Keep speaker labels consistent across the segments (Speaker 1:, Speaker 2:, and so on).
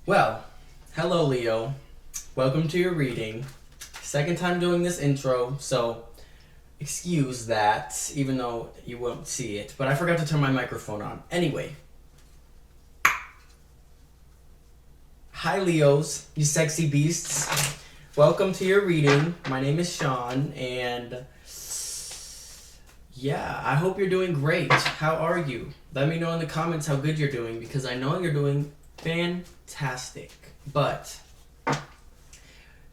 Speaker 1: Well, hello Leo. Welcome to your reading. Second time doing this intro, so excuse that, even though you won't see it. But I forgot to turn my microphone on. Anyway. Hi Leos, you sexy beasts. Welcome to your reading. My name is Sean, and yeah, I hope you're doing great. How are you? Let me know in the comments how good you're doing, because I know you're doing fantastic. But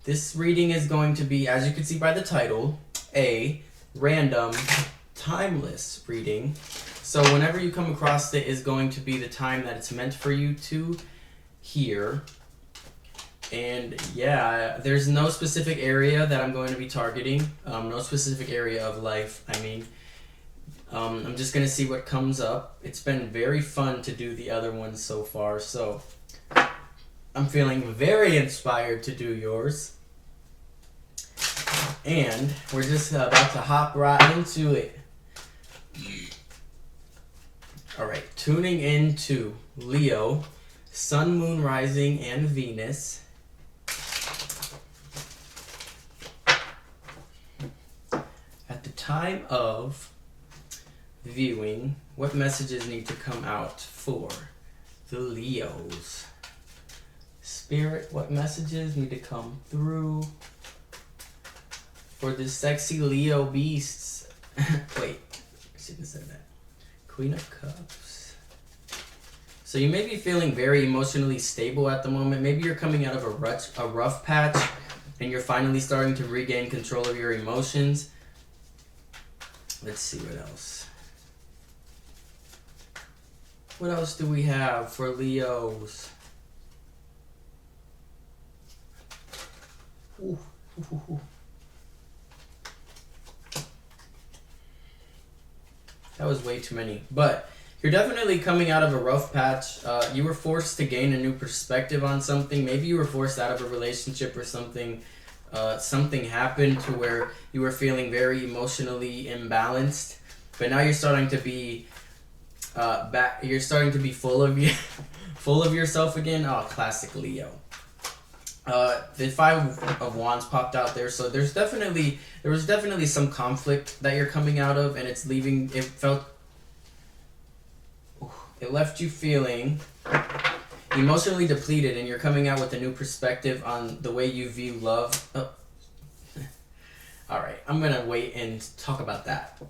Speaker 1: this reading is going to be, as you can see by the title, a random, timeless reading. So whenever you come across it is going to be the time that it's meant for you to hear. And yeah, there's no specific area that I'm going to be targeting. No specific area of life, I mean. I'm just going to see what comes up. It's been very fun to do the other ones so far, so I'm feeling very inspired to do yours. And we're just about to hop right into it. Alright, tuning into Leo, Sun, Moon, Rising, and Venus. At the time of viewing, what messages need to come out for the Leos? Spirit, what messages need to come through for the sexy Leo beasts? Wait, I shouldn't have said that. Queen of Cups. So you may be feeling very emotionally stable at the moment. Maybe you're coming out of a rough patch and you're finally starting to regain control of your emotions. Let's see what else. What else do we have for Leos? Ooh. That was way too many. But you're definitely coming out of a rough patch. You were forced to gain a new perspective on something. Maybe you were forced out of a relationship or something. Something happened to where you were feeling very emotionally imbalanced. But now you're starting to be back. You're starting to be full of full of yourself again. Oh, classic Leo. The Five of Wands popped out there, so there was definitely some conflict that you're coming out of, and it's leaving. It left you feeling emotionally depleted, and you're coming out with a new perspective on the way you view love. Oh. All right, I'm gonna wait and talk about that.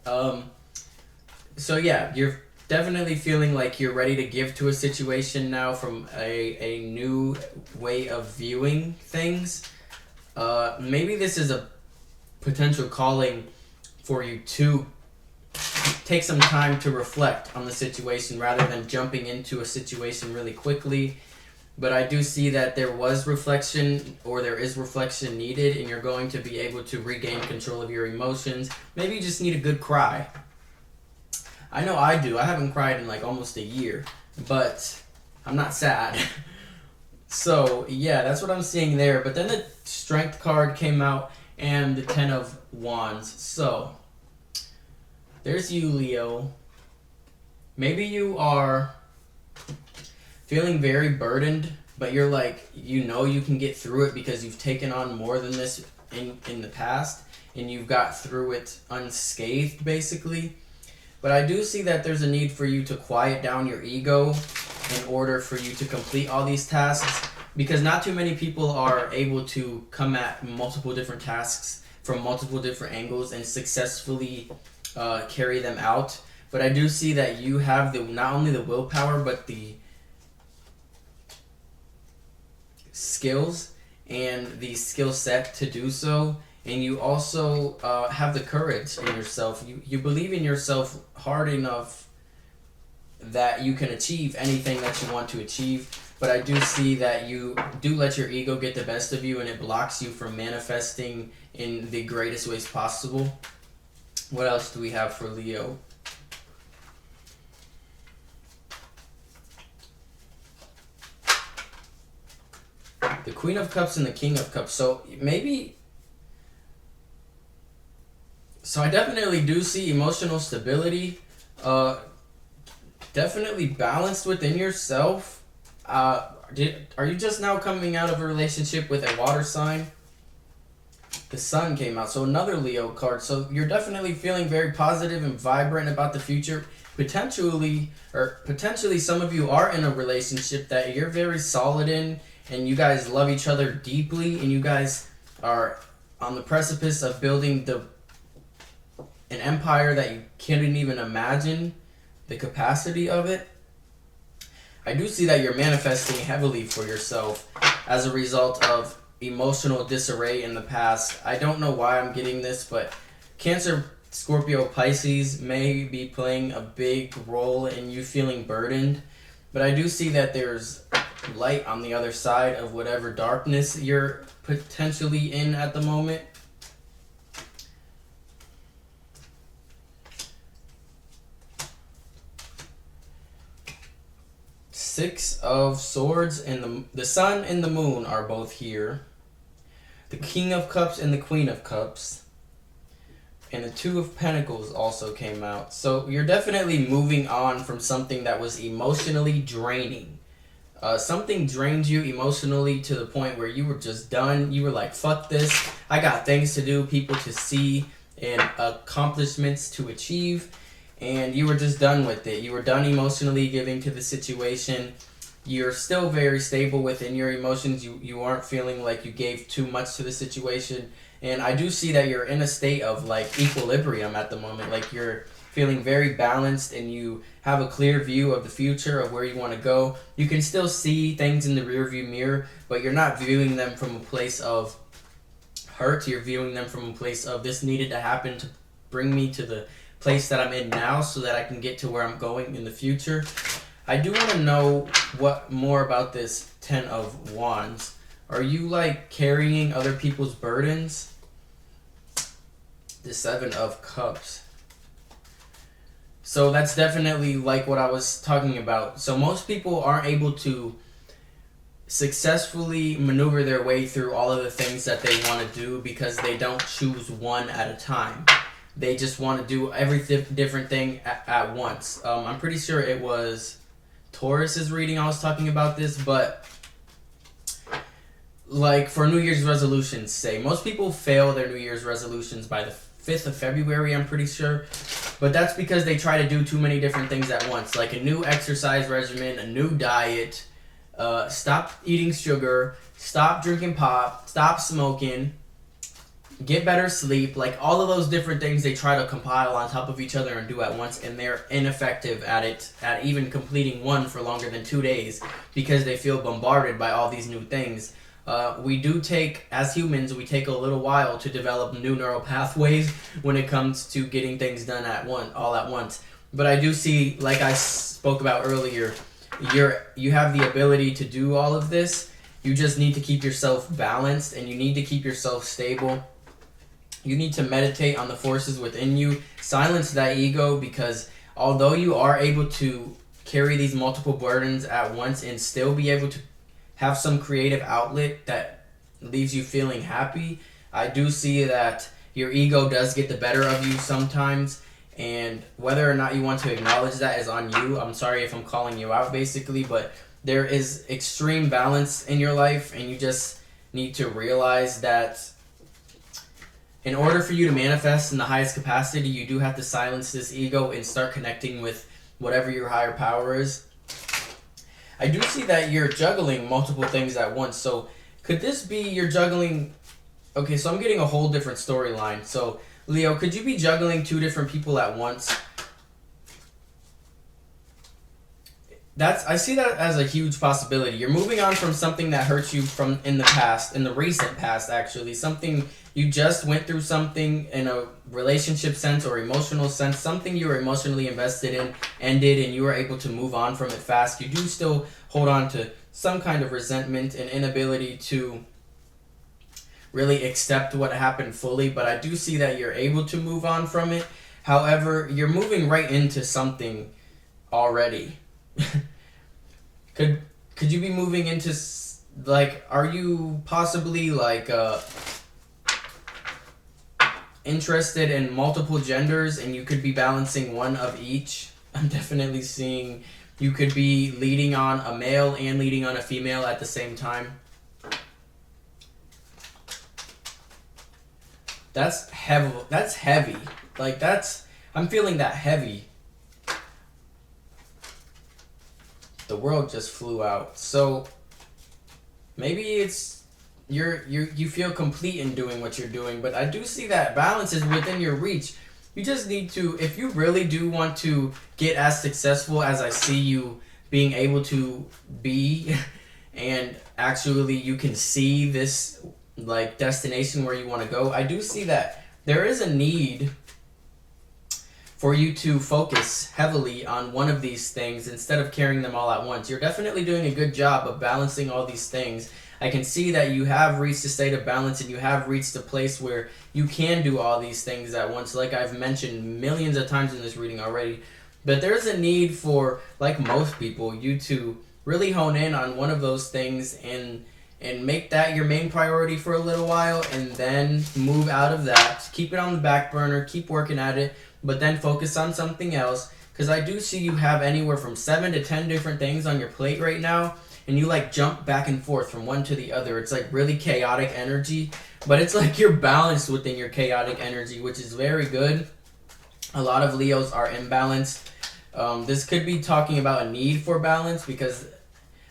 Speaker 1: So yeah, you're definitely feeling like you're ready to give to a situation now from a new way of viewing things. Maybe this is a potential calling for you to take some time to reflect on the situation rather than jumping into a situation really quickly. But I do see that there was reflection, or there is reflection needed, and you're going to be able to regain control of your emotions. Maybe you just need a good cry. I know I do. I haven't cried in like almost a year, but I'm not sad. So yeah, that's what I'm seeing there. But then the Strength card came out and the Ten of Wands. So there's you, Leo. Maybe you are feeling very burdened, but you're like, you know you can get through it because you've taken on more than this in the past, and you've got through it unscathed, basically. But I do see that there's a need for you to quiet down your ego in order for you to complete all these tasks, because not too many people are able to come at multiple different tasks from multiple different angles and successfully carry them out. But I do see that you have not only the willpower, but the skills and the skill set to do so. And you also have the courage in yourself. You believe in yourself hard enough that you can achieve anything that you want to achieve. But I do see that you do let your ego get the best of you, and it blocks you from manifesting in the greatest ways possible. What else do we have for Leo? The Queen of Cups and the King of Cups. So maybe... So I definitely do see emotional stability, definitely balanced within yourself. Are you just now coming out of a relationship with a water sign? The sun came out, so another Leo card. So you're definitely feeling very positive and vibrant about the future. Potentially some of you are in a relationship that you're very solid in, and you guys love each other deeply, and you guys are on the precipice of building an empire that you can't even imagine the capacity of it. I do see that you're manifesting heavily for yourself as a result of emotional disarray in the past. I don't know why I'm getting this, but Cancer, Scorpio, Pisces may be playing a big role in you feeling burdened. But I do see that there's light on the other side of whatever darkness you're potentially in at the moment. Six of Swords and the Sun and the Moon are both here. The King of Cups and the Queen of Cups. And the Two of Pentacles also came out. So you're definitely moving on from something that was emotionally draining. Something drained you emotionally to the point where you were just done. You were like, fuck this. I got things to do, people to see, and accomplishments to achieve. And you were just done with it. You were done emotionally giving to the situation. You're still very stable within your emotions. You aren't feeling like you gave too much to the situation. And I do see that you're in a state of like equilibrium at the moment. Like you're feeling very balanced and you have a clear view of the future of where you want to go. You can still see things in the rearview mirror, but you're not viewing them from a place of hurt. You're viewing them from a place of this needed to happen to bring me to the place that I'm in now so that I can get to where I'm going in the future. I do want to know what more about this Ten of Wands. Are you like carrying other people's burdens? The Seven of Cups. So that's definitely like what I was talking about. So most people aren't able to successfully maneuver their way through all of the things that they want to do because they don't choose one at a time. They just want to do every different thing at once. I'm pretty sure it was Taurus's reading I was talking about this, but like for New Year's resolutions, say, most people fail their New Year's resolutions by the 5th of February, I'm pretty sure. But that's because they try to do too many different things at once, like a new exercise regimen, a new diet, stop eating sugar, stop drinking pop, stop smoking, get better sleep, like all of those different things they try to compile on top of each other and do at once, and they're ineffective at it, at even completing one for longer than 2 days because they feel bombarded by all these new things. We do take, as humans, we take a little while to develop new neural pathways when it comes to getting things done all at once. But I do see, like I spoke about earlier, you have the ability to do all of this. You just need to keep yourself balanced and you need to keep yourself stable. You need to meditate on the forces within you, silence that ego, because although you are able to carry these multiple burdens at once and still be able to have some creative outlet that leaves you feeling happy, I do see that your ego does get the better of you sometimes, and whether or not you want to acknowledge that is on you. I'm sorry if I'm calling you out basically, but there is extreme balance in your life, and you just need to realize that in order for you to manifest in the highest capacity, you do have to silence this ego and start connecting with whatever your higher power is. I do see that you're juggling multiple things at once. So could this be you're juggling... Okay, so I'm getting a whole different storyline. So, Leo, could you be juggling 2 different people at once? I see that as a huge possibility. You're moving on from something that hurt you from in the past, in the recent past actually. Something you just went through, something in a relationship sense or emotional sense, something you were emotionally invested in ended and you were able to move on from it fast. You do still hold on to some kind of resentment and inability to really accept what happened fully, but I do see that you're able to move on from it. However, you're moving right into something already. Could you be moving into, like, are you possibly like interested in multiple genders and you could be balancing one of each? I'm definitely seeing You could be leading on a male and leading on a female at the same time. That's heavy. That's heavy. Like, I'm feeling that heavy. The world just flew out. So maybe it's you feel complete in doing what you're doing, but I do see that balance is within your reach. You just need to, if you really do want to get as successful as I see you being able to be, and actually you can see this like destination where you want to go, I do see that there is a need for you to focus heavily on one of these things instead of carrying them all at once. You're definitely doing a good job of balancing all these things. I can see that you have reached a state of balance and you have reached a place where you can do all these things at once, like I've mentioned millions of times in this reading already. But there's a need for, like most people, you to really hone in on one of those things and make that your main priority for a little while, and then move out of that. Keep it on the back burner, keep working at it, but then focus on something else. Because I do see you have anywhere from 7 to 10 different things on your plate right now, and you like jump back and forth from one to the other. It's like really chaotic energy, but it's like you're balanced within your chaotic energy, which is very good. A lot of Leos are imbalanced. This could be talking about a need for balance, because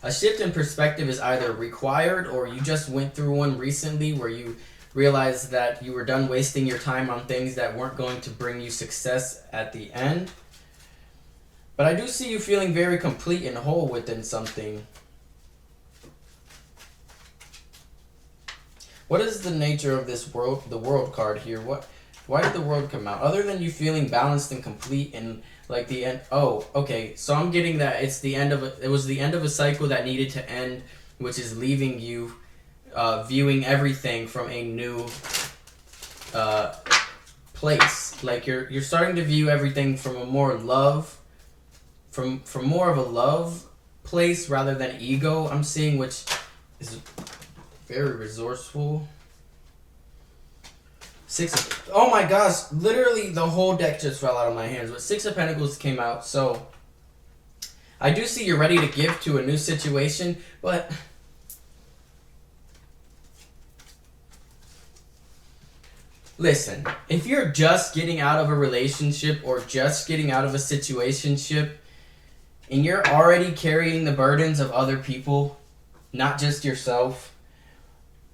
Speaker 1: a shift in perspective is either required or you just went through one recently where you realized that you were done wasting your time on things that weren't going to bring you success at the end. But I do see you feeling very complete and whole within something. What is the nature of this world, the world card here? Why did the world come out? Other than you feeling balanced and complete and like the end. Oh, okay. So I'm getting that it was the end of a cycle that needed to end, which is leaving you viewing everything from a new place. Like you're starting to view everything from a more love, from more of a love place rather than ego. I'm seeing, which is very resourceful. Oh my gosh, literally the whole deck just fell out of my hands, but 6 of Pentacles came out. So I do see you're ready to give to a new situation, but listen, if you're just getting out of a relationship or just getting out of a situationship and you're already carrying the burdens of other people, not just yourself,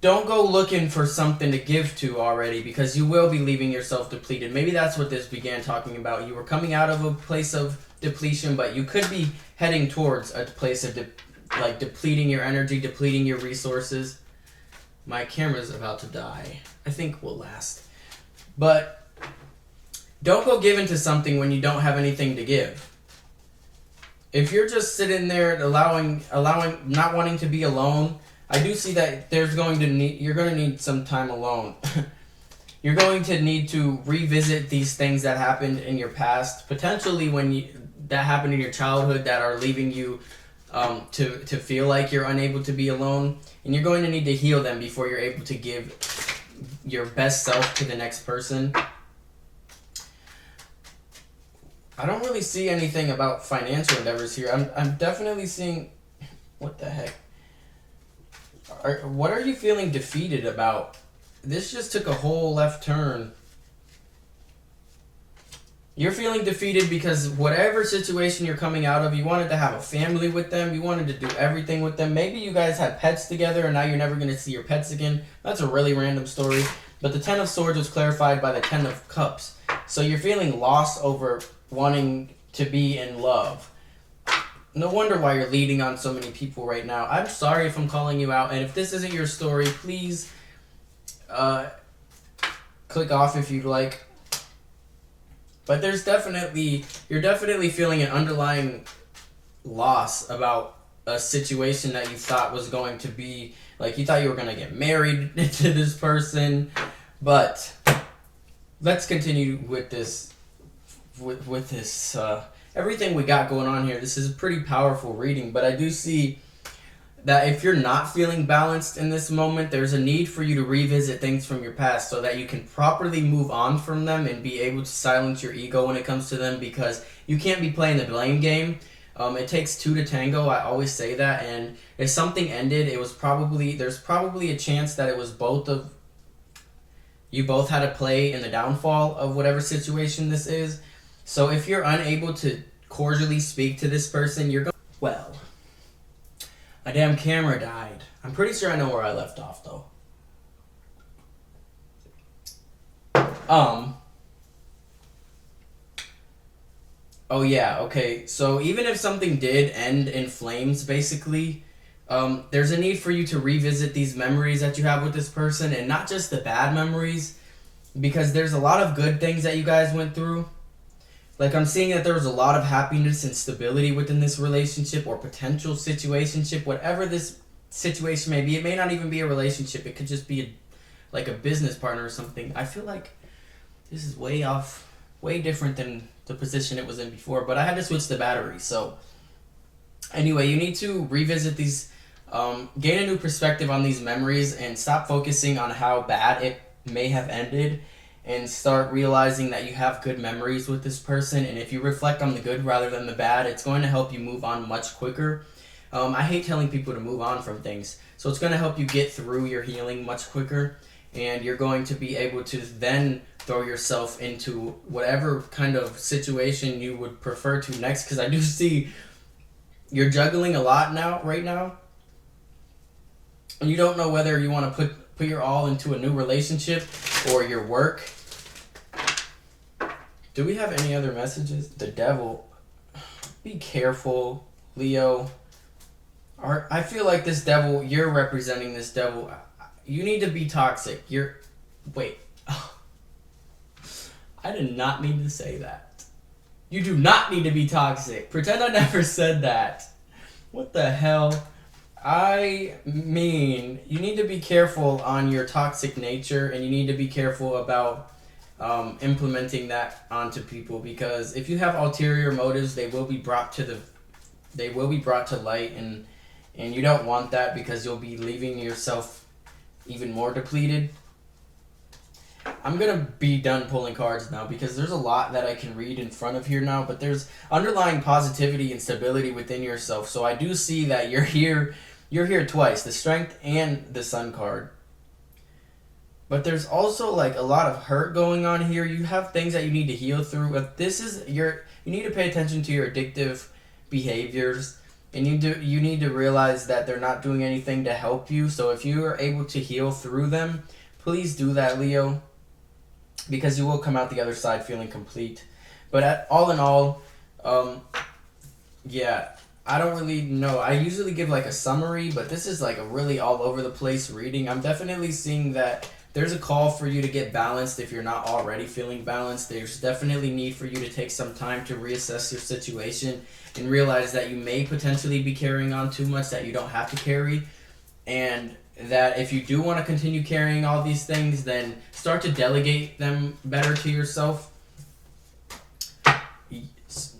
Speaker 1: don't go looking for something to give to already, because you will be leaving yourself depleted. Maybe that's what this began talking about. You were coming out of a place of depletion, but you could be heading towards a place of depleting your energy, depleting your resources. My camera's about to die. I think we'll last. But don't go giving to something when you don't have anything to give. If you're just sitting there allowing not wanting to be alone, I do see that you're going to need some time alone. You're going to need to revisit these things that happened in your past, potentially that happened in your childhood, that are leaving you to feel like you're unable to be alone, and you're going to need to heal them before you're able to give your best self to the next person. I don't really see anything about financial endeavors here. I'm definitely seeing, what the heck? What are you feeling defeated about? This just took a whole left turn. You're feeling defeated because whatever situation you're coming out of, you wanted to have a family with them. You wanted to do everything with them. Maybe you guys had pets together and now you're never going to see your pets again. That's a really random story. But the 10 of Swords was clarified by the 10 of Cups. So you're feeling lost over wanting to be in love. No wonder why you're leading on so many people right now. I'm sorry if I'm calling you out. And if this isn't your story, please click off if you'd like. But you're definitely feeling an underlying loss about a situation that you thought was going to be, like, you thought you were going to get married to this person. But let's continue with this, with this, everything we got going on here. This is a pretty powerful reading, but I do see that if you're not feeling balanced in this moment, there's a need for you to revisit things from your past so that you can properly move on from them and be able to silence your ego when it comes to them, because you can't be playing the blame game. It takes two to tango. I always say that, and if something ended, there's probably a chance that it was you both had a play in the downfall of whatever situation this is. So if you're unable to cordially speak to this person, you're going, well, a damn camera died. I'm pretty sure I know where I left off though. Oh yeah, okay. So even if something did end in flames, basically, there's a need for you to revisit these memories that you have with this person, and not just the bad memories, because there's a lot of good things that you guys went through. Like, I'm seeing that there was a lot of happiness and stability within this relationship or potential situationship, whatever this situation may be. It may not even be a relationship. It could just be like a business partner or something. I feel like this is way off, way different than the position it was in before, but I had to switch the battery. So anyway, you need to revisit these, gain a new perspective on these memories and stop focusing on how bad it may have ended, and start realizing that you have good memories with this person. And if you reflect on the good rather than the bad, it's going to help you move on much quicker. I hate telling people to move on from things, so it's going to help you get through your healing much quicker, and you're going to be able to then throw yourself into whatever kind of situation you would prefer to next, because I do see you're juggling a lot right now, and you don't know whether you want to put your all into a new relationship or your work. Do we have any other messages? The devil. Be careful, Leo. I feel like this devil, you're representing this devil. You need to be toxic. Wait. I did not mean to say that. You do not need to be toxic. Pretend I never said that. What the hell? I mean, you need to be careful on your toxic nature, and you need to be careful about implementing that onto people, because if you have ulterior motives, they will be brought to light, and you don't want that, because you'll be leaving yourself even more depleted. I'm gonna be done pulling cards now, because there's a lot that I can read in front of here now, but there's underlying positivity and stability within yourself. So I do see that you're here twice, the Strength and the Sun card. But there's also like a lot of hurt going on here. You have things that you need to heal through. You need to pay attention to your addictive behaviors, and you need to realize that they're not doing anything to help you. So if you are able to heal through them, please do that, Leo, because you will come out the other side feeling complete. But all in all, yeah, I don't really know. I usually give like a summary, but this is like a really all over the place reading. I'm definitely seeing that there's a call for you to get balanced if you're not already feeling balanced. There's definitely need for you to take some time to reassess your situation and realize that you may potentially be carrying on too much that you don't have to carry, and that if you do want to continue carrying all these things, then start to delegate them better to yourself.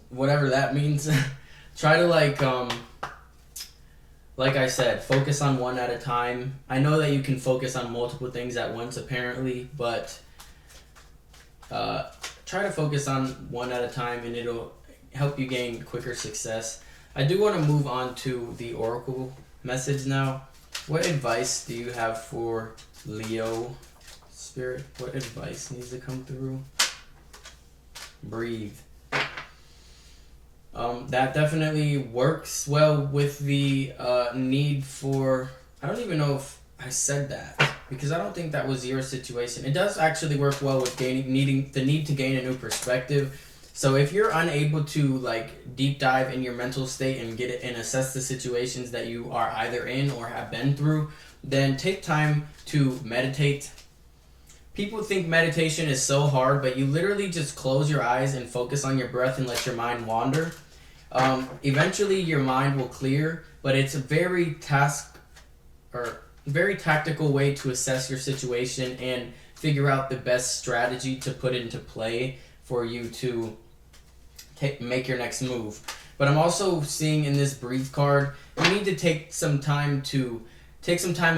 Speaker 1: Whatever that means. Try to like I said, focus on one at a time. I know that you can focus on multiple things at once apparently, but try to focus on one at a time, and it'll help you gain quicker success. I do want to move on to the Oracle message now. What advice do you have for Leo, Spirit? What advice needs to come through? Breathe. That definitely works well with the need for... I don't even know if I said that, because I don't think that was your situation. It does actually work well with needing the need to gain a new perspective. So if you're unable to like deep dive in your mental state and get it and assess the situations that you are either in or have been through, then take time to meditate. People think meditation is so hard, but you literally just close your eyes and focus on your breath and let your mind wander. Eventually your mind will clear, but it's a very tactical way to assess your situation and figure out the best strategy to put into play for you to make your next move. But I'm also seeing in this Breathe card, you need to take some time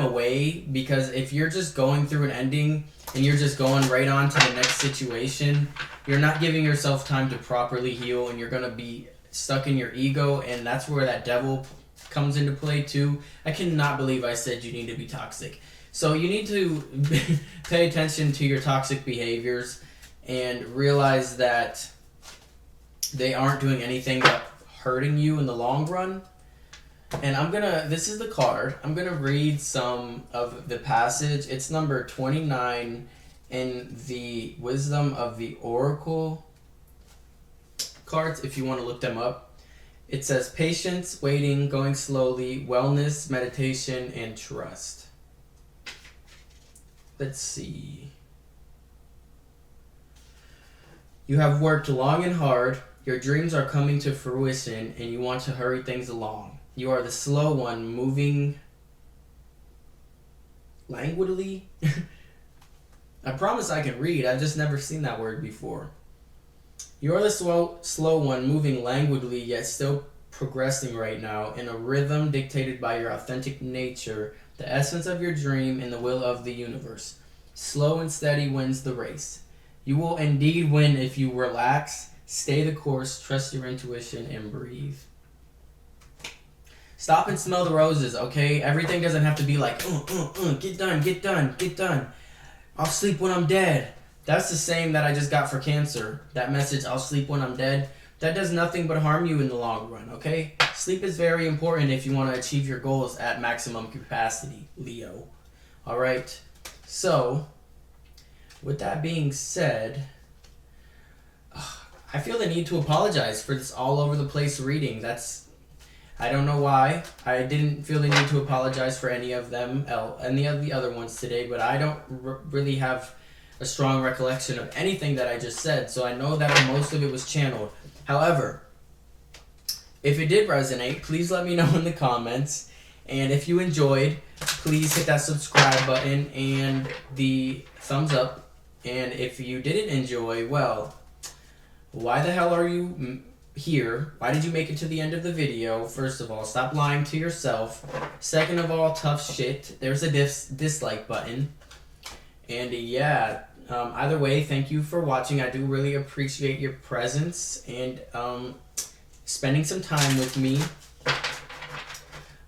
Speaker 1: away, because if you're just going through an ending and you're just going right on to the next situation, you're not giving yourself time to properly heal, and you're going to be stuck in your ego, and that's where that devil comes into play too. I cannot believe I said you need to be toxic. So you need to pay attention to your toxic behaviors and realize that they aren't doing anything but hurting you in the long run. And this is the card. I'm going to read some of the passage. It's number 29 in the Wisdom of the Oracle cards, if you want to look them up. It says patience, waiting, going slowly, wellness, meditation, and trust. Let's see. You have worked long and hard. Your dreams are coming to fruition, and you want to hurry things along. You are the slow one, moving languidly. I promise I can read. I've just never seen that word before. You are the slow one, moving languidly, yet still progressing right now in a rhythm dictated by your authentic nature, the essence of your dream, and the will of the universe. Slow and steady wins the race. You will indeed win if you relax, stay the course, trust your intuition, and breathe. Stop and smell the roses, okay? Everything doesn't have to be like, get done, get done, get done. I'll sleep when I'm dead. That's the saying that I just got for cancer. That message, I'll sleep when I'm dead, that does nothing but harm you in the long run, okay? Sleep is very important if you want to achieve your goals at maximum capacity, Leo. Alright? So, with that being said, I feel the need to apologize for this all over the place reading. I don't know why. I didn't feel the need to apologize for any of them, any of the other ones today, but I don't really have a strong recollection of anything that I just said, so I know that most of it was channeled. However, if it did resonate, please let me know in the comments, and if you enjoyed, please hit that subscribe button and the thumbs up, and if you didn't enjoy, well, why the hell are you here? Why did you make it to the end of the video? First of all, stop lying to yourself. Second of all, tough shit. There's a dislike button. And yeah, either way, thank you for watching. I do really appreciate your presence and spending some time with me.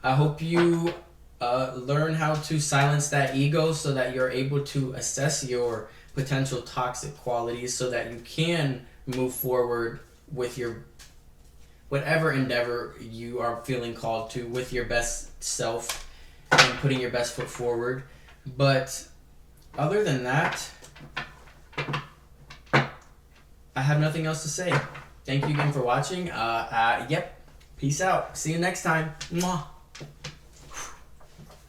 Speaker 1: I hope you learn how to silence that ego so that you're able to assess your potential toxic qualities so that you can move forward with your whatever endeavor you are feeling called to with your best self and putting your best foot forward. But other than that, I have nothing else to say. Thank you again for watching. Yep. Peace out. See you next time. Mwah.